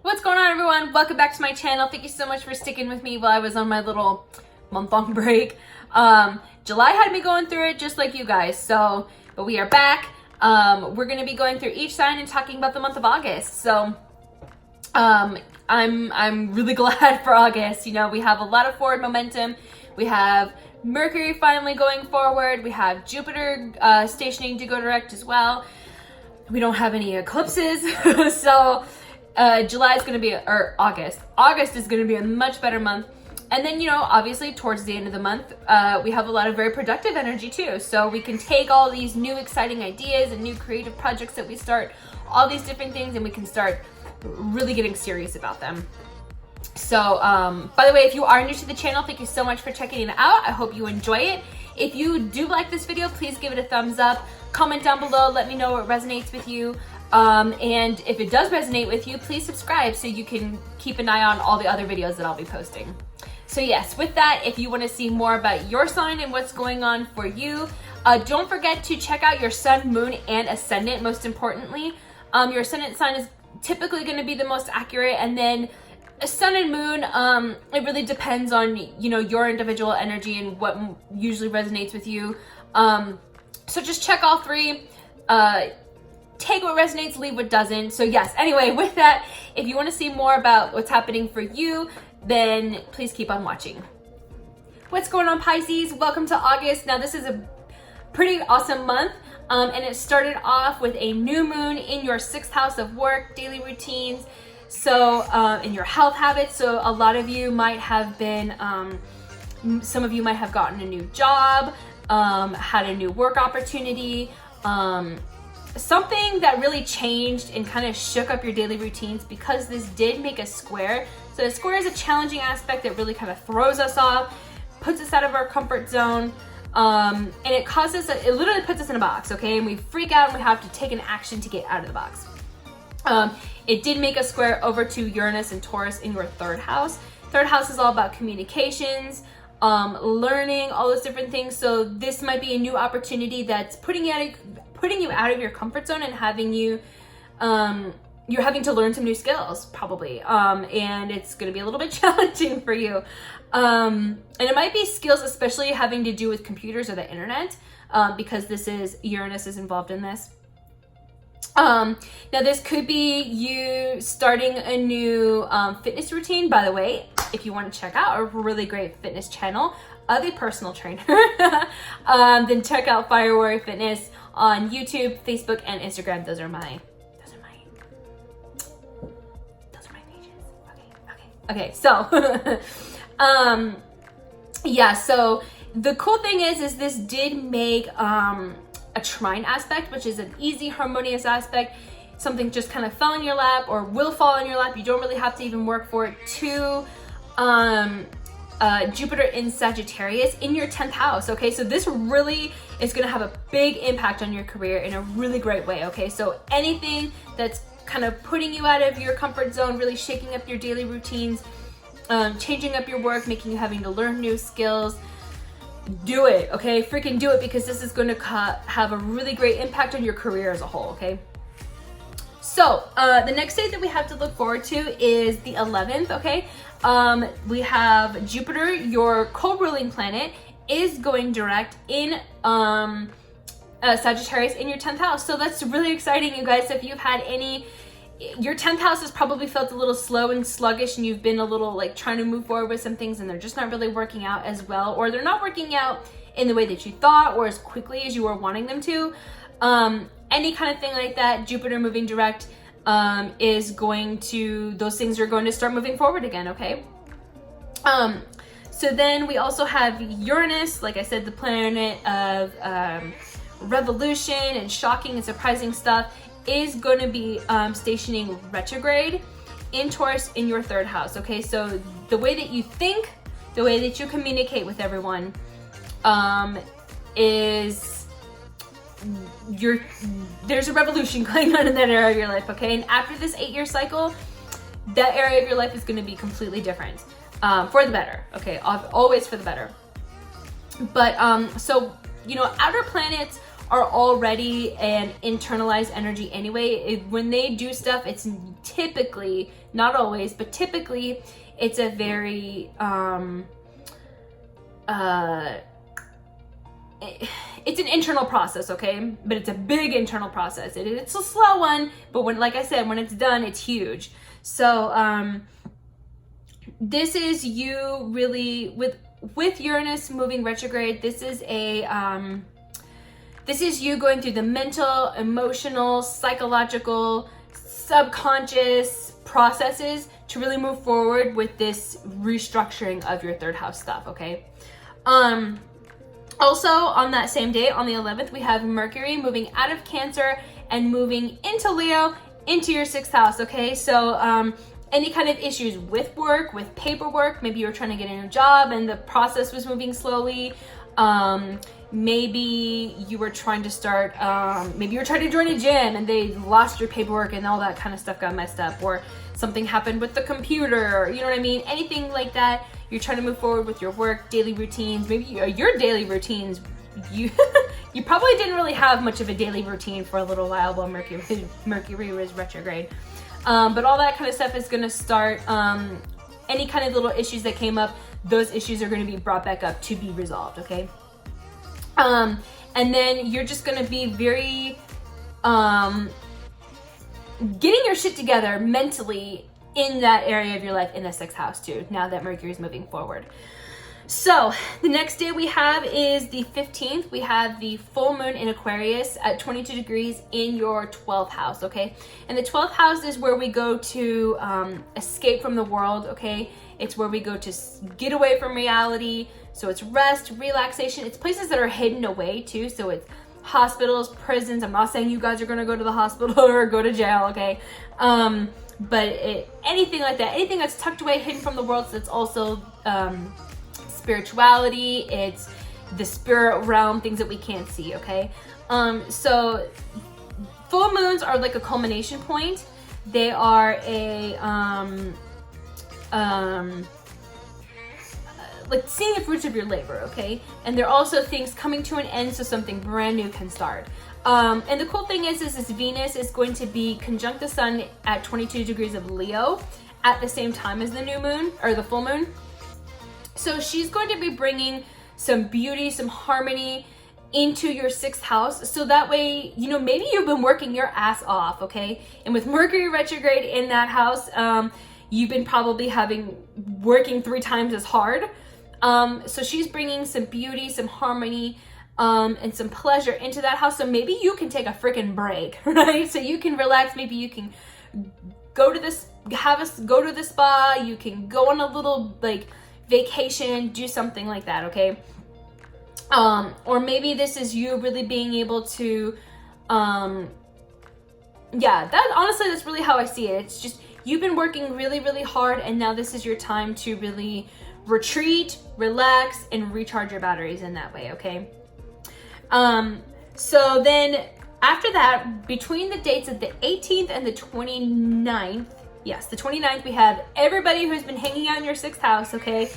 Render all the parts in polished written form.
What's going on, everyone? Welcome back to my channel. Thank you so much for sticking with me while I was on my little month-long break. July had me going through it just like you guys, but we are back. We're going to be going through each sign and talking about the month of August. So I'm really glad for August. You know, we have a lot of forward momentum. We have Mercury finally going forward. We have Jupiter stationing to go direct as well. We don't have any eclipses. So July is going to be, or August is going to be a much better month. And then, you know, obviously towards the end of the month, we have a lot of very productive energy too. So we can take all these new exciting ideas and new creative projects that we start, all these different things, and we can start really getting serious about them. So, by the way, if you are new to the channel, thank you so much for checking it out. I hope you enjoy it. If you do like this video, please give it a thumbs up. Comment down below, let me know what resonates with you. And if it does resonate with you, please subscribe so you can keep an eye on all the other videos that I'll be posting. So yes, with that, if you want to see more about your sign and what's going on for you, don't forget to check out your sun, moon, and ascendant, most importantly. Your ascendant sign is typically going to be the most accurate, and then sun and moon, it really depends on, you know, your individual energy and what usually resonates with you. So just check all three. Take what resonates, leave what doesn't. So yes, anyway, with that, if you want to see more about what's happening for you, then please keep on watching. What's going on, Pisces? Welcome to August. Now this is a pretty awesome month, and it started off with a new moon in your 6th house of work, daily routines, so in your health habits. So a lot of you might have been, some of you might have gotten a new job, had a new work opportunity, something that really changed and kind of shook up your daily routines, because this did make a square. So a square is a challenging aspect that really kind of throws us off, puts us out of our comfort zone, and it causes, it literally puts us in a box, okay? And we freak out and we have to take an action to get out of the box. It did make a square over to Uranus and Taurus in your 3rd house. 3rd house is all about communications, learning, all those different things. So this might be a new opportunity that's putting you out of your comfort zone and having you, you're having to learn some new skills probably. And it's going to be a little bit challenging for you. And it might be skills, especially having to do with computers or the internet, because Uranus is involved in this. Now this could be you starting a new fitness routine. By the way, if you want to check out a really great fitness channel of a personal trainer, then check out Fire Warrior Fitness on YouTube, Facebook, and Instagram. Those are my pages. Okay. So, yeah. So the cool thing is this did make a trine aspect, which is an easy, harmonious aspect. Something just kind of fell in your lap or will fall in your lap. You don't really have to even work for it. To Jupiter in Sagittarius in your 10th house. Okay, so this really is going to have a big impact on your career in a really great way. Okay, so anything that's kind of putting you out of your comfort zone, really shaking up your daily routines, changing up your work, making you having to learn new skills, do it. Okay, freaking do it, because this is going to have a really great impact on your career as a whole. Okay, so the next day that we have to look forward to is the 11th. Okay, we have Jupiter, your co-ruling planet, is going direct in Sagittarius in your 10th house. So that's really exciting, you guys. If you've had your 10th house has probably felt a little slow and sluggish, and you've been a little like trying to move forward with some things and they're just not really working out as well, or they're not working out in the way that you thought or as quickly as you were wanting them to. Any kind of thing like that, Jupiter moving direct is going to, those things are going to start moving forward again. Okay. So then we also have Uranus, like I said, the planet of revolution and shocking and surprising stuff, is going to be stationing retrograde in Taurus in your 3rd house. Okay, so the way that you think, the way that you communicate with everyone, is there's a revolution going on in that area of your life. Okay, and after this 8-year cycle, that area of your life is going to be completely different, for the better. Okay, always for the better. But so, you know, outer planets are already an internalized energy anyway. When they do stuff, it's typically, not always, but typically it's a very it's an internal process, okay? But it's a big internal process. It's a slow one, but when, like I said, when it's done, it's huge. So this is you really with Uranus moving retrograde. This is you going through the mental, emotional, psychological, subconscious processes to really move forward with this restructuring of your third house stuff, okay? Also, on that same day, on the 11th, we have Mercury moving out of Cancer and moving into Leo, into your 6th house, okay? So any kind of issues with work, with paperwork, maybe you were trying to get a new job and the process was moving slowly. Maybe you were trying to start, maybe you were trying to join a gym and they lost your paperwork and all that kind of stuff got messed up, or something happened with the computer, you know what I mean? Anything like that. You're trying to move forward with your work, daily routines, maybe your daily routines. You probably didn't really have much of a daily routine for a little while Mercury was retrograde. But all that kind of stuff is going to start. Any kind of little issues that came up, those issues are going to be brought back up to be resolved, okay? And then you're just going to be very getting your shit together mentally in that area of your life, in the 6th house too, now that Mercury is moving forward. So the next day we have is the 15th. We have the full moon in Aquarius at 22 degrees in your 12th house, okay? And the 12th house is where we go to escape from the world, okay? It's where we go to get away from reality. So it's rest, relaxation. It's places that are hidden away too. So it's hospitals, prisons. I'm not saying you guys are gonna go to the hospital or go to jail, okay? But anything like that, anything that's tucked away, hidden from the world. So it's also spirituality, it's the spirit realm, things that we can't see, okay? So full moons are like a culmination point. They are a like seeing the fruits of your labor, okay? And they're also things coming to an end so something brand new can start. And the cool thing is this Venus is going to be conjunct the sun at 22 degrees of Leo at the same time as the new moon, or the full moon. So she's going to be bringing some beauty, some harmony into your 6th house. So that way, you know, maybe you've been working your ass off, okay? And with Mercury retrograde in that house, you've been probably working 3 times as hard. So she's bringing some beauty, some harmony, and some pleasure into that house. So maybe you can take a freaking break, right? So you can relax. Maybe you can go to go to the spa. You can go on a little like vacation, do something like that, okay? Or maybe this is you really being able to, that's really how I see it. It's just you've been working really, really hard, and now this is your time to really retreat, relax, and recharge your batteries in that way, okay? So then after that, between the dates of the 18th and the 29th, yes, the 29th, we have everybody who's been hanging out in your 6th house, okay,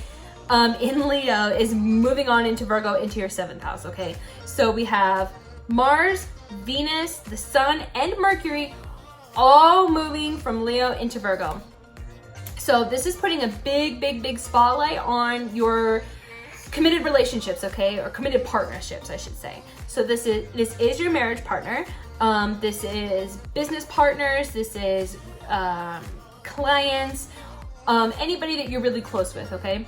in Leo is moving on into Virgo, into your 7th house, okay? So we have Mars, Venus, the Sun, and Mercury all moving from Leo into Virgo. So this is putting a big, big, big spotlight on your committed relationships, okay? Or committed partnerships, I should say. So this is your marriage partner. This is business partners. This is clients, anybody that you're really close with, okay?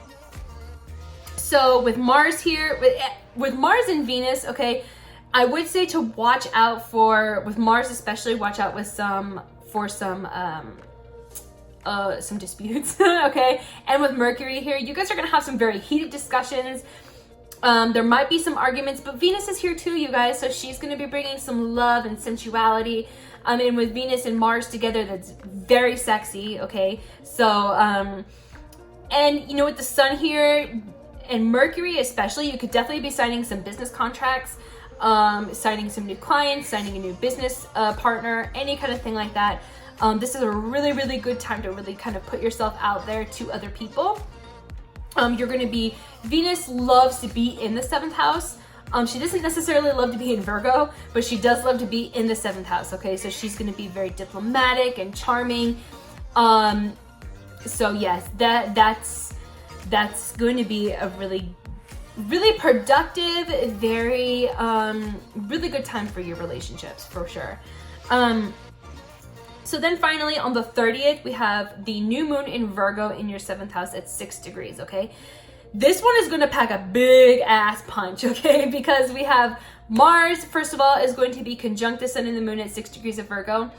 So with Mars here, with Mars and Venus, okay, I would say to watch out for, with Mars especially, watch out with some disputes, okay? And with Mercury here, you guys are gonna have some very heated discussions. There might be some arguments, but Venus is here too, you guys, so she's gonna be bringing some love and sensuality. And with Venus and Mars together, that's very sexy, okay? So, and you know, with the Sun here and Mercury especially, you could definitely be signing some business contracts, signing some new clients, signing a new business partner, any kind of thing like that. This is a really, really good time to really kind of put yourself out there to other people. You're going to be, Venus loves to be in the 7th house. She doesn't necessarily love to be in Virgo, but she does love to be in the 7th house, okay? So she's going to be very diplomatic and charming. So yes, that's going to be a really productive, very really good time for your relationships, for sure. So then finally on the 30th, we have the new moon in Virgo in your 7th house at 6 degrees, okay? This one is going to pack a big ass punch, okay? Because we have Mars, first of all, is going to be conjunct the sun and the moon at 6 degrees of Virgo.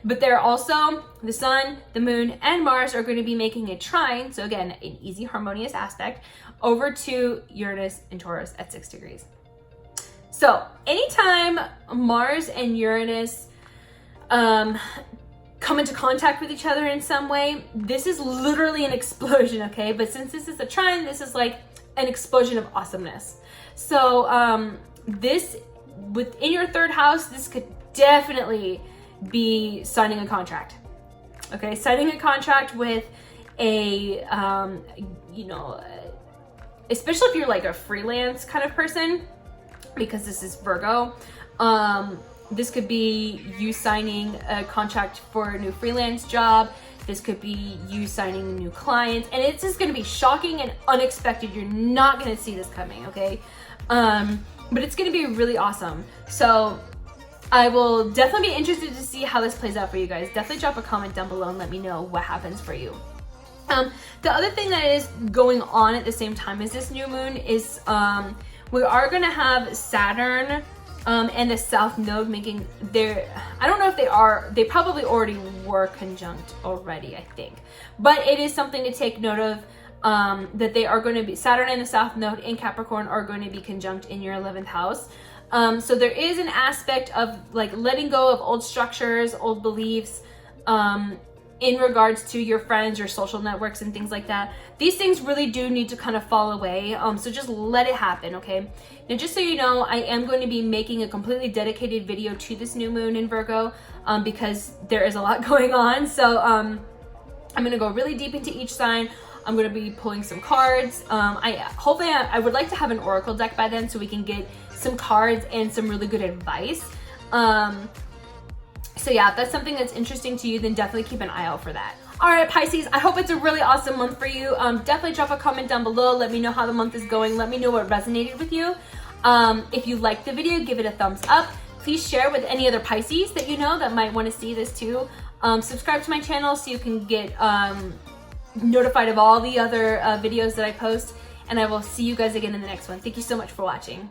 But they're also, the sun, the moon, and Mars are going to be making a trine. So again, an easy, harmonious aspect over to Uranus and Taurus at 6 degrees. So anytime Mars and Uranus come into contact with each other in some way, this is literally an explosion, okay? But since this is a trine, this is like an explosion of awesomeness. So this, within your 3rd house, this could definitely be signing a contract, okay? Signing a contract with a, you know, especially if you're like a freelance kind of person, because this is Virgo, this could be you signing a contract for a new freelance job. This could be you signing a new client, and it's just going to be shocking and unexpected. You're not going to see this coming, okay? But it's going to be really awesome. So I will definitely be interested to see how this plays out for you guys. Definitely drop a comment down below and let me know what happens for you. The other thing that is going on at the same time as this new moon is we are going to have Saturn and the South Node making their, I don't know if they probably already were conjunct already, I think. But it is something to take note of, that they are going to be, Saturn and the South Node in Capricorn are going to be conjunct in your 11th house. So there is an aspect of like letting go of old structures, old beliefs, in regards to your friends, your social networks, and things like that. These things really do need to kind of fall away. So just let it happen, okay? Now, just so you know, I am going to be making a completely dedicated video to this new moon in Virgo, because there is a lot going on. So I'm going to go really deep into each sign. I'm going to be pulling some cards. Hopefully I would like to have an oracle deck by then so we can get some cards and some really good advice. So yeah, if that's something that's interesting to you, then definitely keep an eye out for that. All right, Pisces, I hope it's a really awesome month for you. Definitely drop a comment down below. Let me know how the month is going. Let me know what resonated with you. If you liked the video, give it a thumbs up. Please share with any other Pisces that you know that might want to see this too. Subscribe to my channel so you can get notified of all the other videos that I post. And I will see you guys again in the next one. Thank you so much for watching.